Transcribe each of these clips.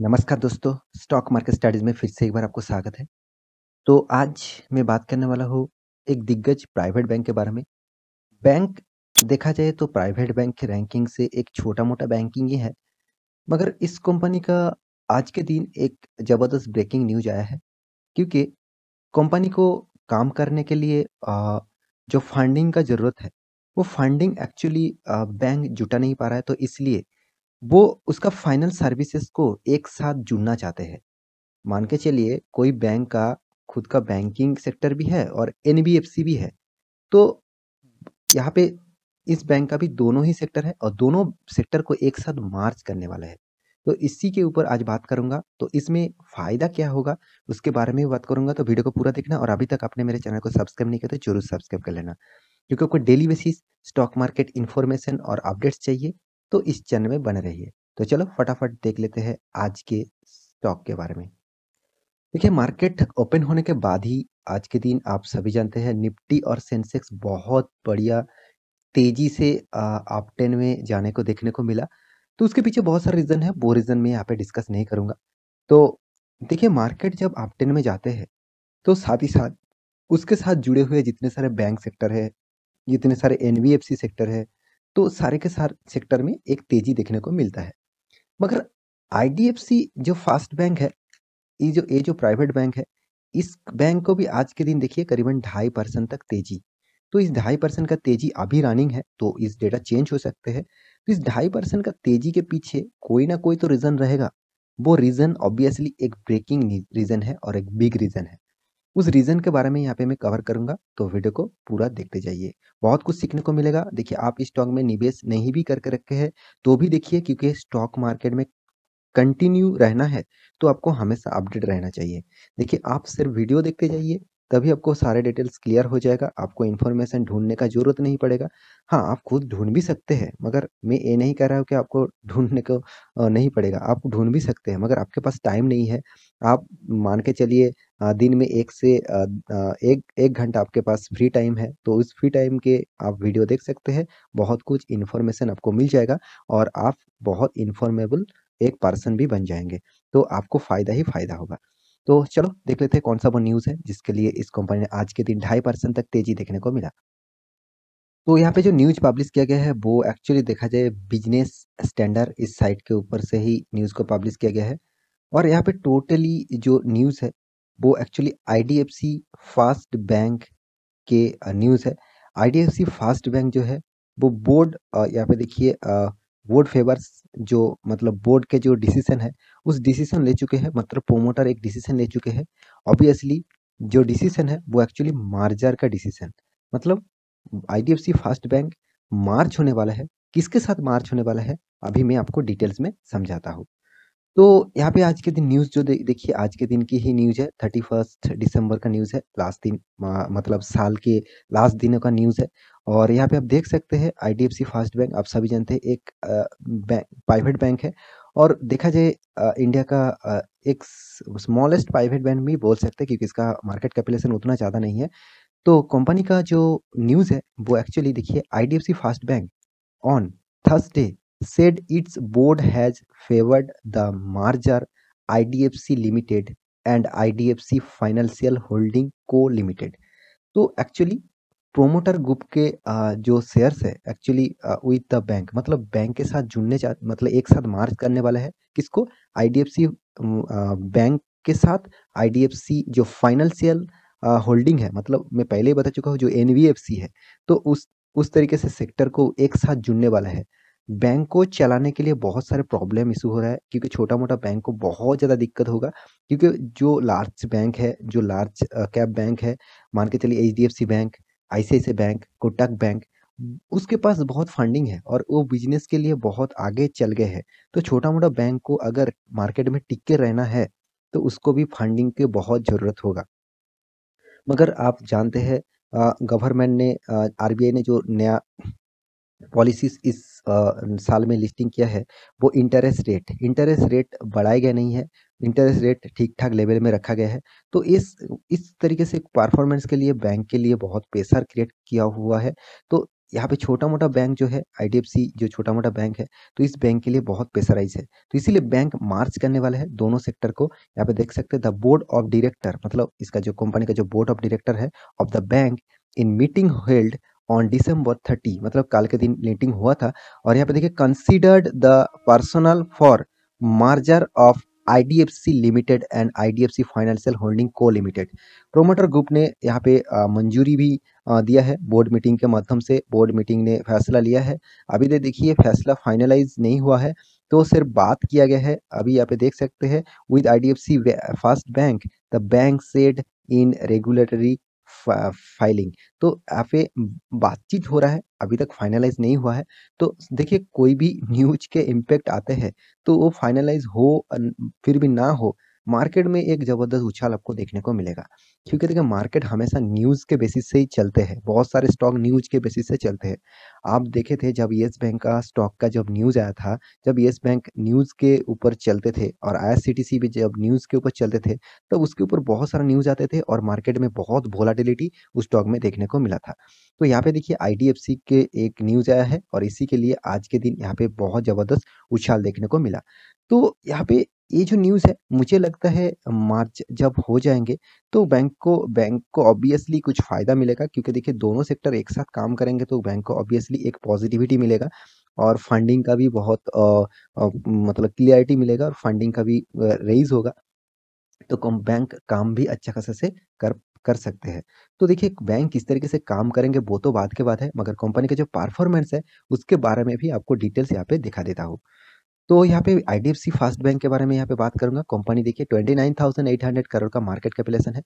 नमस्कार दोस्तों, stock market studies में फिर से एक बार आपको स्वागत है। तो आज मैं बात करने वाला हूँ एक दिग्गज प्राइवेट बैंक के बारे में। बैंक देखा जाए तो प्राइवेट बैंक की रैंकिंग से एक छोटा-मोटा बैंकिंग ही है, मगर इस कंपनी का आज के दिन एक ज़बरदस्त ब्रेकिंग न्यूज़ आया है क्योंकि कंपनी को काम करने के लिए जो फंडिंग का ज़रूरत है, वो फंडिंग एक्चुअली बैंक जुटा नहीं पा रहा है, तो इसलिए वो उसका फाइनल सर्विसेज़ को एक साथ जुड़ना चाहते हैं। मान के चलिए कोई बैंक का खुद का बैंकिंग सेक्टर भी है और एनबीएफसी भी है। तो यहाँ पे इस बैंक का भी दोनों ही सेक्टर है और दोनों सेक्टर को एक साथ मार्च करने वाला है। तो इसी के ऊपर आज बात करूँगा। तो इसमें फ़ायदा क्या होगा उसके बारे में भी बात करूँगा, तो वीडियो को पूरा देखना और अभी तक आपने मेरे चैनल को सब्सक्राइब नहीं किया तो ज़रूर सब्सक्राइब कर लेना। क्योंकि आपको daily basis stock market information और अपडेट्स चाहिए तो इस चैनल में बने रहिए। तो चलो फटाफट देख लेते हैं आज के स्टॉक के बारे में। देखिए, मार्केट ओपन होने के बाद ही आज के दिन आप सभी जानते हैं निफ्टी और सेंसेक्स बहुत बढ़िया तेजी से अप ट्रेंड में जाने को देखने को मिला। तो उसके पीछे बहुत सारे रीज़न है, वो रीज़न मैं यहाँ पे डिस्कस नहीं करूँगा। तो देखिए, मार्केट जब अप ट्रेंड में जाते हैं तो साथ ही साथ उसके साथ जुड़े हुए जितने सारे बैंक सेक्टर है, जितने सारे एनबीएफसी सेक्टर है, तो सारे के सारे सेक्टर में एक तेजी देखने को मिलता है। मगर आईडीएफसी जो फास्ट बैंक है, ये जो प्राइवेट बैंक है, इस बैंक को भी आज के दिन देखिए करीबन 2.5% तक तेजी। तो इस 2.5% का तेजी अभी रनिंग है, तो इस डेटा चेंज हो सकते हैं। तो इस 2.5% का तेजी के पीछे कोई ना कोई तो रीज़न रहेगा। वो रीज़न ऑब्वियसली एक ब्रेकिंग रीज़न है और एक बिग रीज़न है। उस रीज़न के बारे में यहाँ पे मैं कवर करूँगा, तो वीडियो को पूरा देखते जाइए। बहुत कुछ सीखने को मिलेगा। देखिए, आप इस स्टॉक में निवेश नहीं भी करके रखे हैं, तो भी देखिए क्योंकि स्टॉक मार्केट में कंटिन्यू रहना है, तो आपको हमेशा अपडेट रहना चाहिए। देखिए, आप सिर्फ वीडियो देखते जाइए, तभी आपको सारे डिटेल्स क्लियर हो जाएगा, आपको इन्फॉर्मेशन ढूँढने का ज़रूरत नहीं पड़ेगा। हाँ, आप खुद ढूँढ भी सकते हैं, मगर मैं ये नहीं कह रहा हूँ कि आपको ढूँढने को नहीं पड़ेगा, आप ढूँढ भी सकते हैं, मगर आपके पास टाइम नहीं है। आप मान के चलिए दिन में 1 से 1 घंटा आपके पास फ्री टाइम है, तो उस फ्री टाइम के आप वीडियो देख सकते हैं, बहुत कुछ इन्फॉर्मेशन आपको मिल जाएगा और आप बहुत इन्फॉर्मेबल एक पर्सन भी बन जाएँगे, तो आपको फ़ायदा ही फ़ायदा होगा। तो चलो देख लेते हैं कौन-सा वो न्यूज़ है जिसके लिए इस कंपनी ने आज के दिन 2.5% तक तेज़ी देखने को मिला। तो यहाँ पे जो न्यूज़ पब्लिश किया गया है वो एक्चुअली देखा जाए बिज़नेस स्टैंडर्ड इस साइट के ऊपर से ही न्यूज़ को पब्लिश किया गया है और यहाँ पे टोटली जो न्यूज़ है वो एक्चुअली आईडीएफसी फास्ट बैंक के न्यूज़ है। आईडीएफसी फास्ट बैंक जो है वो बोर्ड यहाँ पे देखिए बोर्ड फेवर्स जो मतलब बोर्ड के जो डिसीजन है उस डिसीजन ले चुके हैं, मतलब प्रोमोटर एक डिसीजन ले चुके हैं। ऑब्वियसली जो डिसीजन है वो एक्चुअली मार्जर का डिसीजन, मतलब आईडीएफसी फास्ट बैंक मार्च होने वाला है। किसके साथ मार्च होने वाला है अभी मैं आपको डिटेल्स में समझाता हूँ। तो यहाँ पे आज के दिन न्यूज़ जो देखिए आज के दिन की ही न्यूज़ है, 31 दिसंबर का न्यूज़ है, लास्ट दिन मतलब साल के लास्ट दिनों का न्यूज़ है। और यहाँ पे आप देख सकते हैं आईडीएफसी फास्ट बैंक आप सभी जानते हैं एक प्राइवेट बैंक है और देखा जाए इंडिया का एक स्मॉलेस्ट प्राइवेट बैंक भी बोल सकते हैं क्योंकि इसका मार्केट कैपिटलाइजेशन उतना ज़्यादा नहीं है। तो कंपनी का जो न्यूज़ है वो एक्चुअली देखिए IDFC fast bank on Thursday said its board has favored the merger IDFC Limited and IDFC Financial Holding Co Limited। तो एक्चुअली प्रोमोटर ग्रुप के जो शेयर्स है एक्चुअली विद द बैंक, मतलब बैंक के साथ जुड़ने मतलब एक साथ मार्च करने वाला है किसको, आईडीएफसी बैंक के साथ आईडीएफसी जो फाइनेंशियल होल्डिंग है, मतलब मैं पहले ही बता चुका हूँ जो एनबीएफसी है, तो उस तरीके से सेक्टर को एक साथ जुड़ने वाला है। बैंक को चलाने के लिए बहुत सारे प्रॉब्लम इशू हो रहा है क्योंकि छोटा मोटा बैंक को बहुत ज़्यादा दिक्कत होगा क्योंकि जो लार्ज बैंक है, जो लार्ज कैप बैंक है, मान के चलिए HDFC bank, ICICI bank, Kotak bank, उसके पास बहुत फंडिंग है और वो बिजनेस के लिए बहुत आगे चल गए हैं। तो छोटा मोटा बैंक को अगर मार्केट में टिक के रहना है तो उसको भी फंडिंग की बहुत ज़रूरत होगा। मगर आप जानते हैं गवर्नमेंट ने आरबीआई ने जो नया पॉलिसीज इस साल में लिस्टिंग किया है वो इंटरेस्ट रेट बढ़ाया गया नहीं है, इंटरेस्ट रेट ठीक ठाक लेवल में रखा गया है। तो इस तरीके से परफॉर्मेंस के लिए बैंक के लिए बहुत प्रेशर क्रिएट किया हुआ है। तो यहाँ पे छोटा-मोटा बैंक जो है, आईडीएफसी जो छोटा-मोटा बैंक है, तो इस बैंक के लिए बहुत प्रेशराइज़ है। तो इसीलिए बैंक मार्च करने वाला है दोनों सेक्टर को। यहाँ पे देख सकते हैं द बोर्ड ऑफ डायरेक्टर, मतलब इसका जो कंपनी का जो बोर्ड ऑफ डायरेक्टर है of the bank in meeting held on December 30, मतलब कल के दिन मीटिंग हुआ था। और यहाँ पे देखिए considered the personal for merger of IDFC limited and IDFC financial holding को लिमिटेड। प्रोमोटर ग्रुप ने यहाँ पे मंजूरी भी दिया है। बोर्ड मीटिंग के माध्यम से बोर्ड मीटिंग ने फैसला लिया है। अभी तो देखिए फैसला फाइनलाइज नहीं हुआ है, तो सिर्फ बात किया गया है। अभी यहाँ पे देख सकते हैं with IDFC first bank the bank said in regulatory filing. तो यहाँ पे बातचीत हो रहा है, अभी तक फाइनलाइज नहीं हुआ है। तो देखिए कोई भी न्यूज के इम्पैक्ट आते हैं तो वो फाइनलाइज हो फिर भी ना हो, मार्केट में एक जबरदस्त उछाल आपको देखने को मिलेगा। क्योंकि देखिए मार्केट हमेशा न्यूज़ के बेसिस से ही चलते हैं, बहुत सारे स्टॉक न्यूज़ के बेसिस से चलते हैं। आप देखे थे जब येस बैंक का स्टॉक का जब न्यूज़ आया था, जब येस बैंक न्यूज़ के ऊपर चलते थे और आईआरसीटीसी भी जब न्यूज़ के ऊपर चलते थे, तब उसके ऊपर बहुत सारा न्यूज़ आते थे और मार्केट में बहुत वोलेटिलिटी उस स्टॉक में देखने को मिला था। तो यहाँ पे देखिए आईडीएफसी के एक न्यूज़ आया है और इसी के लिए आज के दिन यहाँ पे बहुत ज़बरदस्त उछाल देखने को मिला। तो यहाँ पे ये जो न्यूज़ है मुझे लगता है मार्च जब हो जाएँगे तो बैंक को ऑब्वियसली कुछ फ़ायदा मिलेगा, क्योंकि देखिए दोनों सेक्टर एक साथ काम करेंगे तो बैंक को ऑब्वियसली एक पॉजिटिविटी मिलेगा और फंडिंग का भी बहुत मतलब क्लियरिटी मिलेगा और फंडिंग का भी रेज़ होगा। तो कम बैंक काम भी अच्छा खासा से कर कर सकते हैं। तो देखिए बैंक किस तरीके से काम करेंगे वो तो बात की बात है, मगर कंपनी का जो परफॉर्मेंस है उसके बारे में भी आपको डिटेल्स यहाँ पे दिखा देता हूँ। तो यहाँ पे आईडीएफसी फर्स्ट बैंक के बारे में यहाँ पे बात करूंगा। कंपनी देखिए 29,800 करोड़ का मार्केट कैपिटलाइजेशन है।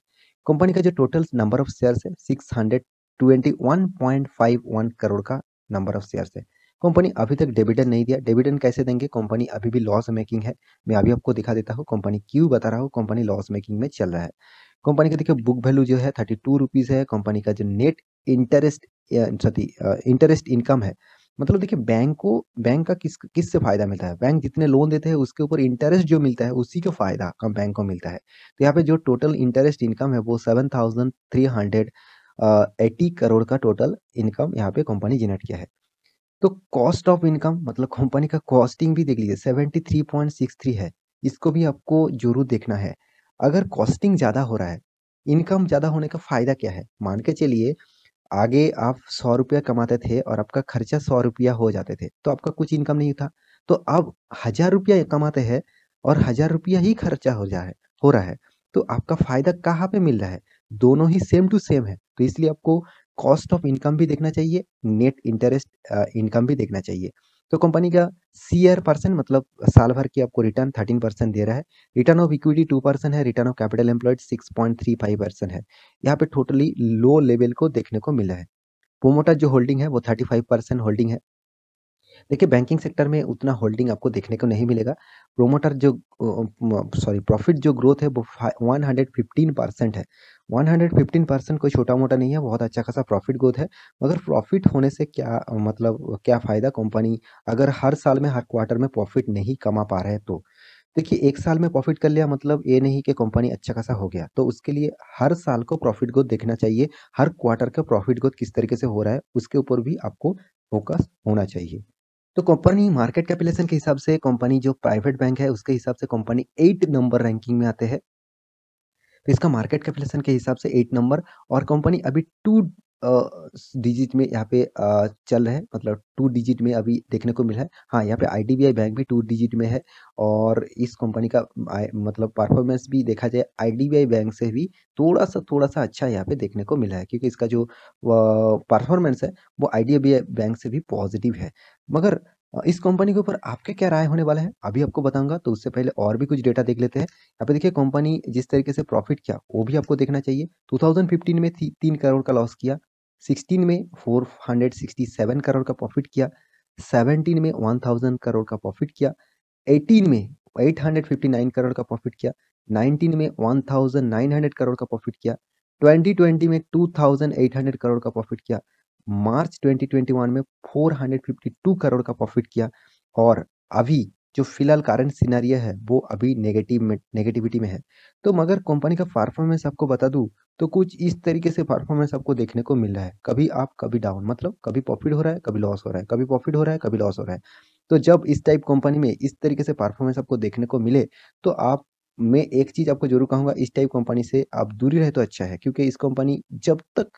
कंपनी का जो टोटल नंबर ऑफ शेयर्स है 621.51 करोड़ का नंबर ऑफ शेयर्स है। कंपनी अभी तक डिविडेंड नहीं दिया। डिविडेंड कैसे देंगे, कंपनी अभी भी लॉस मेकिंग है। मैं अभी आपको दिखा देता हूँ कंपनी क्यों बता रहा हूँ, कंपनी लॉस मेकिंग में चल रहा है। कंपनी का देखिए बुक वैल्यू जो है 32 रुपीज़ है। कंपनी का जो नेट इंटरेस्ट इंटरेस्ट इनकम है, मतलब देखिए बैंक का किससे फायदा मिलता है, बैंक जितने लोन देते हैं उसके ऊपर इंटरेस्ट जो मिलता है उसी का फायदा कम बैंक को मिलता है। तो यहाँ पे जो टोटल इंटरेस्ट इनकम है वो 7,380 करोड़ का टोटल इनकम यहाँ पे कंपनी जनरेट किया है। तो कॉस्ट ऑफ इनकम मतलब कंपनी का कॉस्टिंग भी देख लीजिए 73.63 है। इसको भी आपको जरूर देखना है। अगर कॉस्टिंग ज्यादा हो रहा है, इनकम ज्यादा होने का फायदा क्या है, मान के चलिए आगे आप 100 रुपया कमाते थे और आपका खर्चा 100 रुपया हो जाते थे, तो आपका कुछ इनकम नहीं था। तो अब 1000 रुपया कमाते हैं और 1000 रुपया ही खर्चा हो रहा है, तो आपका फायदा कहाँ पे मिल रहा है? दोनों ही सेम टू सेम है। तो इसलिए आपको कॉस्ट ऑफ इनकम भी देखना चाहिए, नेट इंटरेस्ट इनकम भी देखना चाहिए। तो कंपनी का सीआर परसेंट मतलब साल भर की आपको रिटर्न 13% दे रहा है। रिटर्न ऑफ इक्विटी 2% है। रिटर्न ऑफ कैपिटल एम्प्लॉयड 6.35% है। यहाँ पे टोटली लो लेवल को देखने को मिला है। प्रोमोटर जो होल्डिंग है वो 35% होल्डिंग है। देखिए बैंकिंग सेक्टर में उतना होल्डिंग आपको देखने को नहीं मिलेगा। प्रोमोटर जो प्रॉफिट जो ग्रोथ है वो 115% है। 115% कोई छोटा मोटा नहीं है, बहुत अच्छा खासा प्रॉफिट ग्रोथ है। मगर प्रॉफिट होने से क्या मतलब क्या फायदा, कंपनी अगर हर साल में हर क्वार्टर में प्रॉफिट नहीं कमा पा रहे हैं तो देखिए एक साल में प्रॉफिट कर लिया मतलब ये नहीं कि कंपनी अच्छा खासा हो गया। तो उसके लिए हर साल को प्रॉफिट ग्रोथ देखना चाहिए। हर क्वार्टर का प्रॉफिट ग्रोथ किस तरीके से हो रहा है उसके ऊपर भी आपको फोकस होना चाहिए। तो कंपनी मार्केट कैपिटलाइजेशन के हिसाब से कंपनी जो प्राइवेट बैंक है उसके हिसाब से कंपनी 8 नंबर रैंकिंग में आते हैं। तो इसका मार्केट कैपिटलाइजेशन के हिसाब से 8 नंबर और कंपनी अभी 2 डिजिट में यहाँ पे चल रहे हैं, मतलब 2 डिजिट में अभी देखने को मिला है। हाँ, यहाँ पे आईडीबीआई बैंक भी 2 डिजिट में है और इस कंपनी का मतलब परफॉर्मेंस भी देखा जाए आईडीबीआई बैंक से भी थोड़ा सा अच्छा यहाँ पे देखने को मिला है, क्योंकि इसका जो परफॉर्मेंस है वो आईडीबीआई बैंक से भी पॉजिटिव है। मगर इस कंपनी के ऊपर आपके क्या राय होने वाला है अभी आपको बताऊंगा। तो उससे पहले और भी कुछ डेटा देख लेते हैं। यहाँ पे देखिए कंपनी जिस तरीके से प्रॉफिट किया वो भी आपको देखना चाहिए। 2015 में 3 करोड़ का लॉस किया, 16 में 467 करोड़ का प्रॉफिट किया, 17 में 1000 करोड़ का प्रॉफिट किया, 18 में 859 करोड़ का प्रॉफिट किया, 19 में 1900 करोड़ का प्रॉफिट किया, 2020 में 2800 करोड़ का प्रॉफिट किया, मार्च 2021 में 452 करोड़ का प्रॉफिट किया और अभी जो फिलहाल करंट सिनेरियो है वो अभी नेगेटिविटी में है। तो मगर कंपनी का परफॉर्मेंस आपको बता दूँ तो कुछ इस तरीके से परफॉर्मेंस आपको देखने को मिल रहा है। कभी अप कभी डाउन, मतलब कभी प्रॉफिट हो रहा है, कभी लॉस हो रहा है, कभी प्रॉफिट हो रहा है, कभी लॉस हो रहा है। तो जब इस टाइप कंपनी में इस तरीके से परफॉर्मेंस आपको देखने को मिले तो आप मैं एक चीज़ आपको ज़रूर कहूँगा, इस टाइप कंपनी से आप दूर ही रहे तो अच्छा है। क्योंकि इस कंपनी जब तक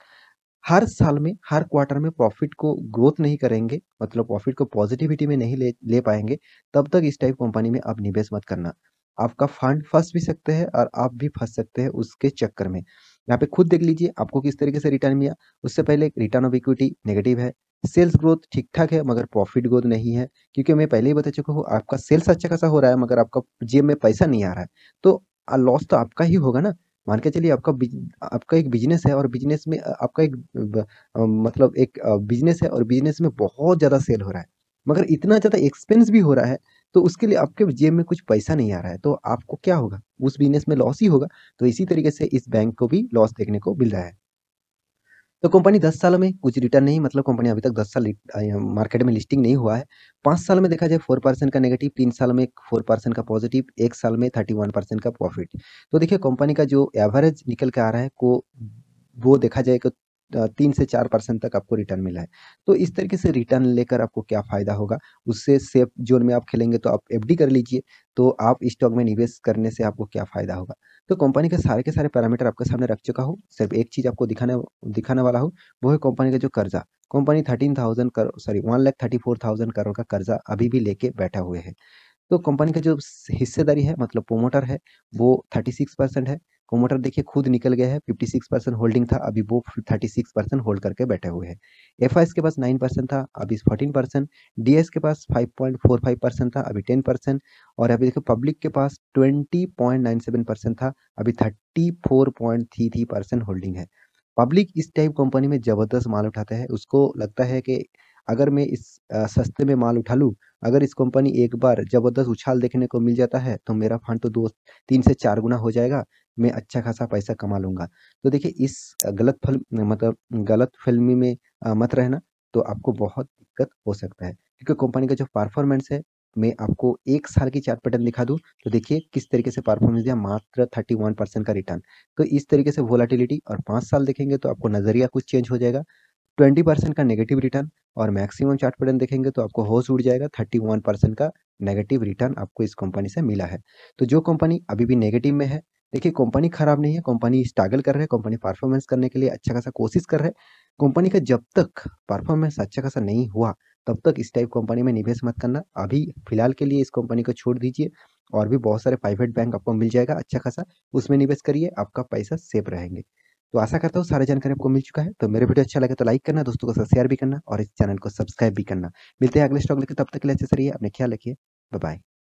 हर साल में, हर क्वार्टर में प्रॉफिट को ग्रोथ नहीं करेंगे, मतलब प्रॉफिट को पॉजिटिविटी में नहीं ले ले पाएँगे, तब तक इस टाइप कंपनी में आप निवेश मत करना। आपका फंड फँस भी सकते हैं और आप भी फँस सकते हैं उसके चक्कर में। यहाँ पे खुद देख लीजिए आपको किस तरीके से रिटर्न मिला। उससे पहले रिटर्न ऑफ इक्विटी नेगेटिव है, सेल्स ग्रोथ ठीक-ठाक है मगर प्रॉफिट ग्रोथ नहीं है। क्योंकि मैं पहले ही बता चुका हूँ, आपका सेल्स अच्छा खासा हो रहा है मगर आपका जेब में पैसा नहीं आ रहा है, तो लॉस तो आपका ही होगा ना। मान के चलिए आपका एक बिज़नेस है और बिज़नेस में आपका एक मतलब एक बिज़नेस है और बिज़नेस में बहुत ज़्यादा सेल हो रहा है, मगर इतना ज़्यादा एक्सपेंस भी हो रहा है, तो उसके लिए आपके जेब में कुछ पैसा नहीं आ रहा है, तो आपको क्या होगा? उस बिज़नेस में लॉस ही होगा। तो इसी तरीके से इस बैंक को भी लॉस देखने को मिल रहा है। तो कंपनी 10 सालों में कुछ रिटर्न नहीं, मतलब कंपनी अभी तक 10 साल मार्केट में लिस्टिंग नहीं हुआ है। 5 साल में देखा जाए 4% का नेगेटिव, 3 साल में 4% का पॉजिटिव, 1 साल में 31% का प्रॉफिट। तो देखिए कंपनी का जो एवरेज निकल के आ रहा है वो देखा जाए तो 3 से 4% तक आपको रिटर्न मिला है। तो इस तरीके से रिटर्न लेकर आपको क्या फ़ायदा होगा? उससे सेफ ज़ोन में आप खेलेंगे तो आप एफडी कर लीजिए, तो आप स्टॉक में निवेश करने से आपको क्या फ़ायदा होगा? तो कंपनी के सारे पैरामीटर आपके सामने रख चुका हूँ। सिर्फ एक चीज़ आपको दिखाने वाला हूँ, वो है कंपनी का जो कर्जा। कंपनी 13,000 करो सॉरी 1,34,000 करोड़ का कर्जा अभी भी लेके बैठा हुए है। तो कंपनी का जो हिस्सेदारी है, मतलब प्रोमोटर है, वो 36% है। प्रोमोटर देखिए खुद निकल गया है, 56% होल्डिंग था, अभी वो 36% होल्ड करके बैठे हुए हैं। एफआईएस के पास 9% था, अभी 14%। डीएस के पास 5.45% था, अभी 10%। और अभी देखो पब्लिक के पास 20.97% था, अभी 34.33% होल्डिंग है। पब्लिक इस टाइप कंपनी में जबरदस्त माल उठाता है। उसको लगता है कि अगर मैं इस सस्ते में माल उठा लूँ, अगर इस कंपनी एक बार ज़बरदस्त उछाल देखने को मिल जाता है, तो मेरा फंड तो 2 3 से 4 गुना हो जाएगा, मैं अच्छा खासा पैसा कमा लूँगा। तो देखिए इस गलतफ़हमी में मत रहना, तो आपको बहुत दिक्कत हो सकता है। क्योंकि कंपनी का जो परफ़ॉर्मेंस है, मैं आपको 1 साल की चार्ट पैटर्न दिखा दूँ, तो देखिए किस तरीके से परफ़ॉर्मेंस दिया, मात्र 31% का रिटर्न। तो इस तरीके से वोलेटिलिटी, और 5 साल देखेंगे तो आपको नज़रिया कुछ चेंज हो जाएगा। 20% का नेगेटिव रिटर्न, और मैक्सिमम चार्ट पैटर्न देखेंगे तो आपको होश उड़ जाएगा, 31% का नेगेटिव रिटर्न आपको इस कंपनी से मिला है। तो जो कंपनी अभी भी नेगेटिव में है, देखिए कंपनी खराब नहीं है, कंपनी स्ट्रगल कर रहा है, कंपनी परफॉर्मेंस करने के लिए अच्छा खासा कोशिश कर रहा है। कंपनी का जब तक परफॉर्मेंस अच्छा खासा नहीं हुआ, तब तक इस टाइप कंपनी में निवेश मत करना। अभी फिलहाल के लिए इस कंपनी को छोड़ दीजिए, और भी बहुत सारे प्राइवेट बैंक आपको मिल जाएगा अच्छा खासा, उसमें निवेश करिए, आपका पैसा सेफ रहेंगे। तो आशा करता हूँ सारी जानकारी आपको मिल चुका है। तो मेरे वीडियो अच्छा लगे तो लाइक करना, दोस्तों के साथ शेयर भी करना, और इस चैनल को सब्सक्राइब भी करना। मिलते हैं अगले स्टॉक लेके, तब तक के लिए अच्छे से रहिए, अपने ख्याल रखिए। Bye bye.